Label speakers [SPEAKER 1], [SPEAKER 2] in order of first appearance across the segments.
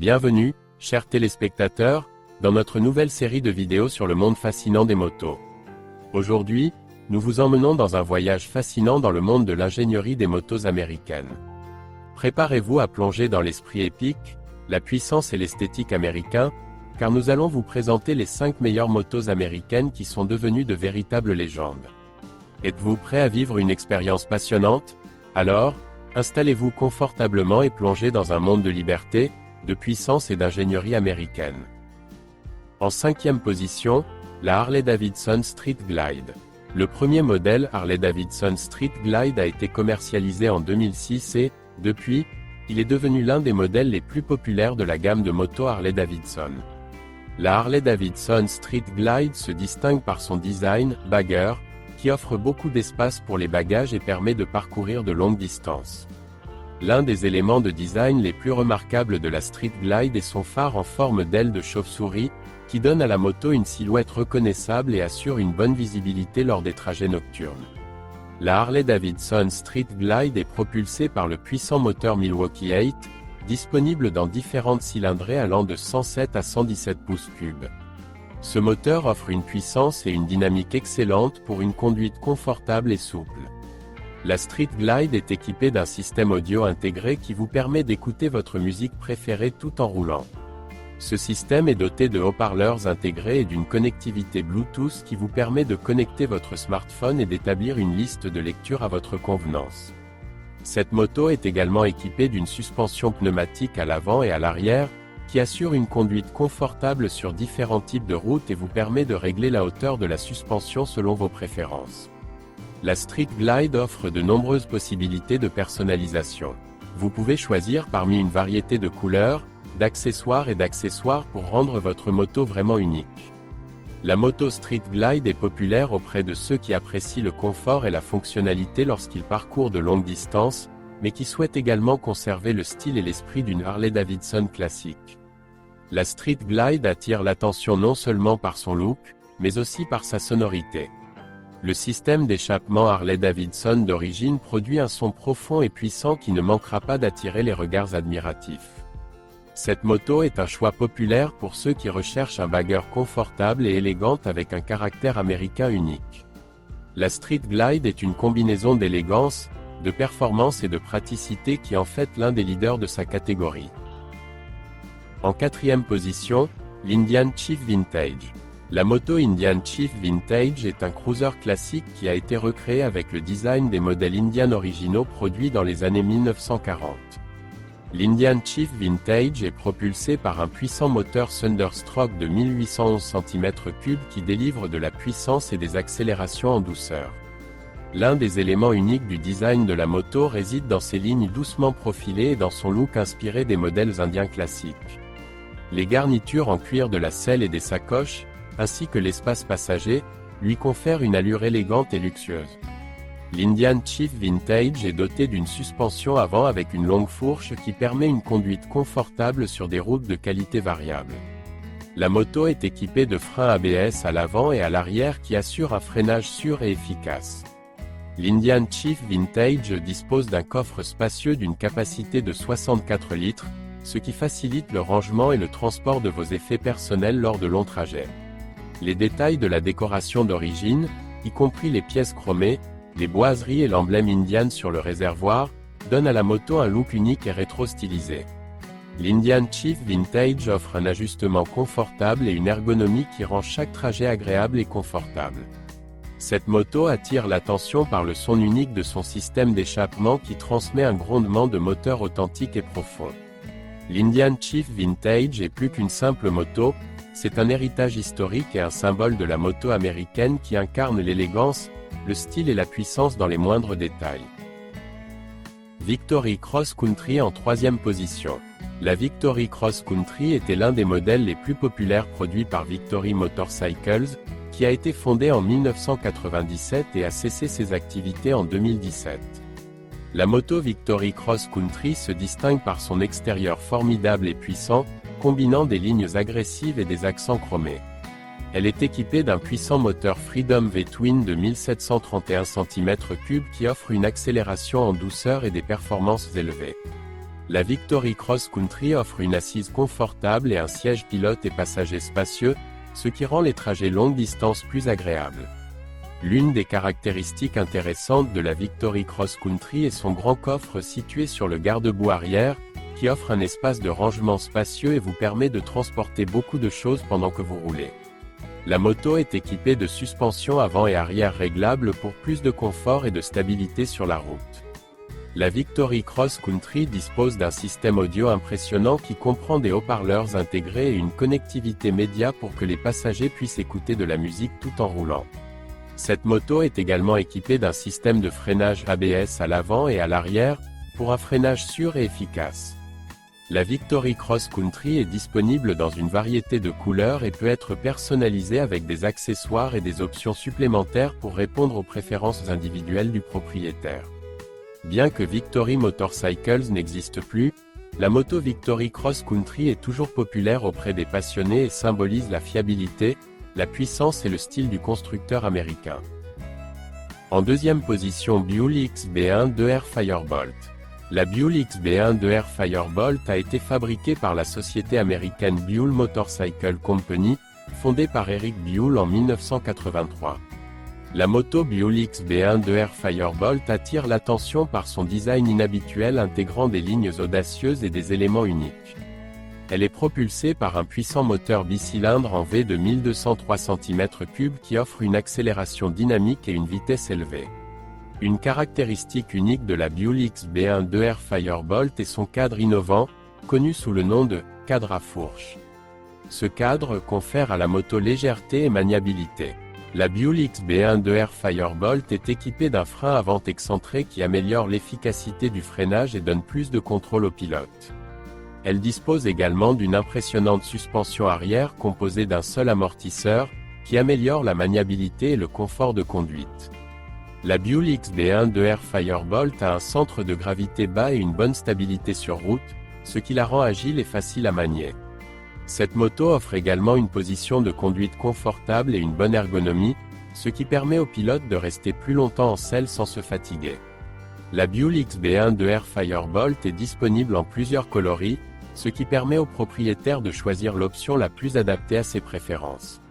[SPEAKER 1] Bienvenue, chers téléspectateurs, dans notre nouvelle série de vidéos sur le monde fascinant des motos. Aujourd'hui, nous vous emmenons dans un voyage fascinant dans le monde de l'ingénierie des motos américaines. Préparez-vous à plonger dans l'esprit épique, la puissance et l'esthétique américains, car nous allons vous présenter les 5 meilleures motos américaines qui sont devenues de véritables légendes. Êtes-vous prêt à vivre une expérience passionnante? Alors, installez-vous confortablement et plongez dans un monde de liberté, de puissance et d'ingénierie américaine. En 5e position, la Harley-Davidson Street Glide. Le premier modèle Harley-Davidson Street Glide a été commercialisé en 2006 et, depuis, il est devenu l'un des modèles les plus populaires de la gamme de motos Harley-Davidson. La Harley-Davidson Street Glide se distingue par son design, bagger, qui offre beaucoup d'espace pour les bagages et permet de parcourir de longues distances. L'un des éléments de design les plus remarquables de la Street Glide est son phare en forme d'aile de chauve-souris, qui donne à la moto une silhouette reconnaissable et assure une bonne visibilité lors des trajets nocturnes. La Harley-Davidson Street Glide est propulsée par le puissant moteur Milwaukee 8, disponible dans différentes cylindrées allant de 107 à 117 pouces-cubes. Ce moteur offre une puissance et une dynamique excellentes pour une conduite confortable et souple. La Street Glide est équipée d'un système audio intégré qui vous permet d'écouter votre musique préférée tout en roulant. Ce système est doté de haut-parleurs intégrés et d'une connectivité Bluetooth qui vous permet de connecter votre smartphone et d'établir une liste de lecture à votre convenance. Cette moto est également équipée d'une suspension pneumatique à l'avant et à l'arrière, qui assure une conduite confortable sur différents types de routes et vous permet de régler la hauteur de la suspension selon vos préférences. La Street Glide offre de nombreuses possibilités de personnalisation. Vous pouvez choisir parmi une variété de couleurs, d'accessoires pour rendre votre moto vraiment unique. La moto Street Glide est populaire auprès de ceux qui apprécient le confort et la fonctionnalité lorsqu'ils parcourent de longues distances, mais qui souhaitent également conserver le style et l'esprit d'une Harley-Davidson classique. La Street Glide attire l'attention non seulement par son look, mais aussi par sa sonorité. Le système d'échappement Harley-Davidson d'origine produit un son profond et puissant qui ne manquera pas d'attirer les regards admiratifs. Cette moto est un choix populaire pour ceux qui recherchent un bagger confortable et élégant avec un caractère américain unique. La Street Glide est une combinaison d'élégance, de performance et de praticité qui en fait l'un des leaders de sa catégorie. En 4e position, l'Indian Chief Vintage. La moto Indian Chief Vintage est un cruiser classique qui a été recréé avec le design des modèles Indian originaux produits dans les années 1940. L'Indian Chief Vintage est propulsé par un puissant moteur Thunderstroke de 1811 cm3 qui délivre de la puissance et des accélérations en douceur. L'un des éléments uniques du design de la moto réside dans ses lignes doucement profilées et dans son look inspiré des modèles indiens classiques. Les garnitures en cuir de la selle et des sacoches, ainsi que l'espace passager, lui confèrent une allure élégante et luxueuse. L'Indian Chief Vintage est doté d'une suspension avant avec une longue fourche qui permet une conduite confortable sur des routes de qualité variable. La moto est équipée de freins ABS à l'avant et à l'arrière qui assurent un freinage sûr et efficace. L'Indian Chief Vintage dispose d'un coffre spacieux d'une capacité de 64 litres, ce qui facilite le rangement et le transport de vos effets personnels lors de longs trajets. Les détails de la décoration d'origine, y compris les pièces chromées, les boiseries et l'emblème Indian sur le réservoir, donnent à la moto un look unique et rétro-stylisé. L'Indian Chief Vintage offre un ajustement confortable et une ergonomie qui rend chaque trajet agréable et confortable. Cette moto attire l'attention par le son unique de son système d'échappement qui transmet un grondement de moteur authentique et profond. L'Indian Chief Vintage est plus qu'une simple moto, c'est un héritage historique et un symbole de la moto américaine qui incarne l'élégance, le style et la puissance dans les moindres détails. Victory Cross Country en 3e position. La Victory Cross Country était l'un des modèles les plus populaires produits par Victory Motorcycles, qui a été fondé en 1997 et a cessé ses activités en 2017. La moto Victory Cross Country se distingue par son extérieur formidable et puissant, combinant des lignes agressives et des accents chromés. Elle est équipée d'un puissant moteur Freedom V-Twin de 1731 cm3 qui offre une accélération en douceur et des performances élevées. La Victory Cross Country offre une assise confortable et un siège pilote et passager spacieux, ce qui rend les trajets longue distance plus agréables. L'une des caractéristiques intéressantes de la Victory Cross Country est son grand coffre situé sur le garde-boue arrière, qui offre un espace de rangement spacieux et vous permet de transporter beaucoup de choses pendant que vous roulez. La moto est équipée de suspensions avant et arrière réglables pour plus de confort et de stabilité sur la route. La Victory Cross Country dispose d'un système audio impressionnant qui comprend des haut-parleurs intégrés et une connectivité média pour que les passagers puissent écouter de la musique tout en roulant. Cette moto est également équipée d'un système de freinage ABS à l'avant et à l'arrière, pour un freinage sûr et efficace. La Victory Cross Country est disponible dans une variété de couleurs et peut être personnalisée avec des accessoires et des options supplémentaires pour répondre aux préférences individuelles du propriétaire. Bien que Victory Motorcycles n'existe plus, la moto Victory Cross Country est toujours populaire auprès des passionnés et symbolise la fiabilité, la puissance et le style du constructeur américain. En deuxième position, Buell XB1 2R Firebolt. La Buell XB1 2R Firebolt a été fabriquée par la société américaine Buell Motorcycle Company, fondée par Eric Buell en 1983. La moto Buell XB1 2R Firebolt attire l'attention par son design inhabituel intégrant des lignes audacieuses et des éléments uniques. Elle est propulsée par un puissant moteur bicylindre en V de 1203 cm3 qui offre une accélération dynamique et une vitesse élevée. Une caractéristique unique de la Buell XB1 2R Firebolt est son cadre innovant, connu sous le nom de « cadre à fourche ». Ce cadre confère à la moto légèreté et maniabilité. La Buell XB1 2R Firebolt est équipée d'un frein avant excentré qui améliore l'efficacité du freinage et donne plus de contrôle au pilote. Elle dispose également d'une impressionnante suspension arrière composée d'un seul amortisseur, qui améliore la maniabilité et le confort de conduite. La Buell XB1 2R Firebolt a un centre de gravité bas et une bonne stabilité sur route, ce qui la rend agile et facile à manier. Cette moto offre également une position de conduite confortable et une bonne ergonomie, ce qui permet au pilote de rester plus longtemps en selle sans se fatiguer. La Buell XB1 2R Firebolt est disponible en plusieurs coloris, ce qui permet au propriétaire de choisir l'option la plus adaptée à ses préférences.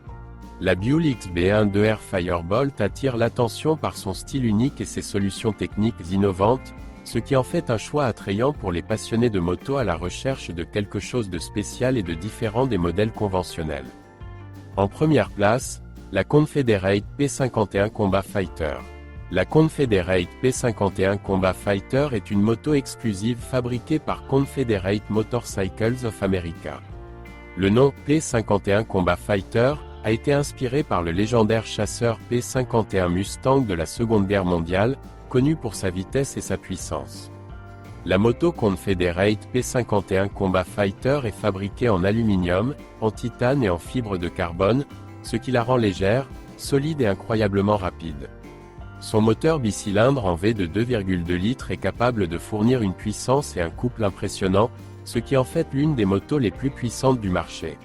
[SPEAKER 1] La Buell XB1 2R Firebolt attire l'attention par son style unique et ses solutions techniques innovantes, ce qui en fait un choix attrayant pour les passionnés de moto à la recherche de quelque chose de spécial et de différent des modèles conventionnels. En première place, la Confederate P51 Combat Fighter. La Confederate P51 Combat Fighter est une moto exclusive fabriquée par Confederate Motorcycles of America. Le nom P51 Combat Fighter a été inspiré par le légendaire chasseur P51 Mustang de la Seconde Guerre mondiale, connu pour sa vitesse et sa puissance. La moto Confederate P51 Combat Fighter est fabriquée en aluminium, en titane et en fibre de carbone, ce qui la rend légère, solide et incroyablement rapide. Son moteur bicylindre en V de 2,2 litres est capable de fournir une puissance et un couple impressionnants, ce qui en fait l'une des motos les plus puissantes du marché.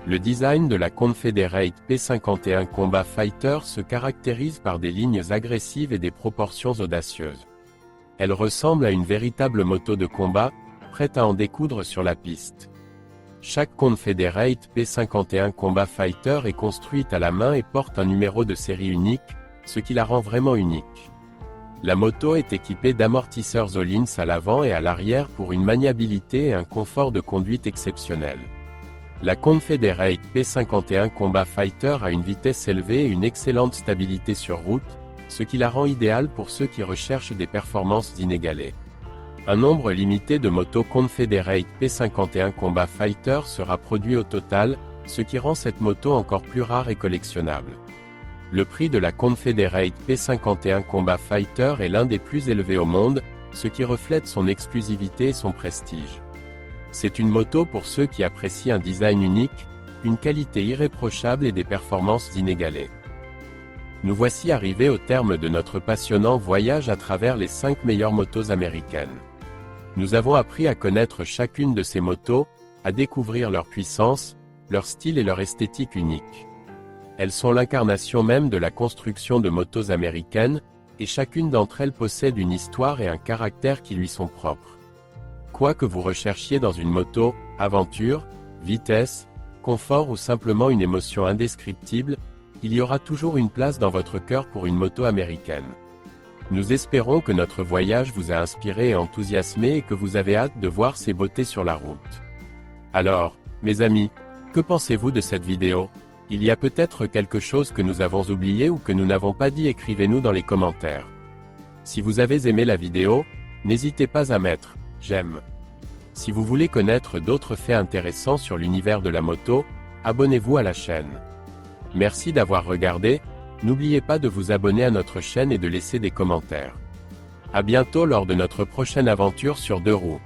[SPEAKER 1] Le design de la Confederate P51 Combat Fighter se caractérise par des lignes agressives et des proportions audacieuses. Elle ressemble à une véritable moto de combat, prête à en découdre sur la piste. Chaque Confederate P51 Combat Fighter est construite à la main et porte un numéro de série unique, ce qui la rend vraiment unique. La moto est équipée d'amortisseurs Öhlins à l'avant et à l'arrière pour une maniabilité et un confort de conduite exceptionnel. La Confederate P51 Combat Fighter a une vitesse élevée et une excellente stabilité sur route, ce qui la rend idéale pour ceux qui recherchent des performances inégalées. Un nombre limité de motos Confederate P51 Combat Fighter sera produit au total, ce qui rend cette moto encore plus rare et collectionnable. Le prix de la Confederate P51 Combat Fighter est l'un des plus élevés au monde, ce qui reflète son exclusivité et son prestige. C'est une moto pour ceux qui apprécient un design unique, une qualité irréprochable et des performances inégalées. Nous voici arrivés au terme de notre passionnant voyage à travers les 5 meilleures motos américaines. Nous avons appris à connaître chacune de ces motos, à découvrir leur puissance, leur style et leur esthétique unique. Elles sont l'incarnation même de la construction de motos américaines, et chacune d'entre elles possède une histoire et un caractère qui lui sont propres. Quoi que vous recherchiez dans une moto, aventure, vitesse, confort ou simplement une émotion indescriptible, il y aura toujours une place dans votre cœur pour une moto américaine. Nous espérons que notre voyage vous a inspiré et enthousiasmé et que vous avez hâte de voir ces beautés sur la route. Alors, mes amis, que pensez-vous de cette vidéo? Il y a peut-être quelque chose que nous avons oublié ou que nous n'avons pas dit, écrivez-nous dans les commentaires. Si vous avez aimé la vidéo, n'hésitez pas à mettre « j'aime ». Si vous voulez connaître d'autres faits intéressants sur l'univers de la moto, abonnez-vous à la chaîne. Merci d'avoir regardé, n'oubliez pas de vous abonner à notre chaîne et de laisser des commentaires. À bientôt lors de notre prochaine aventure sur deux roues.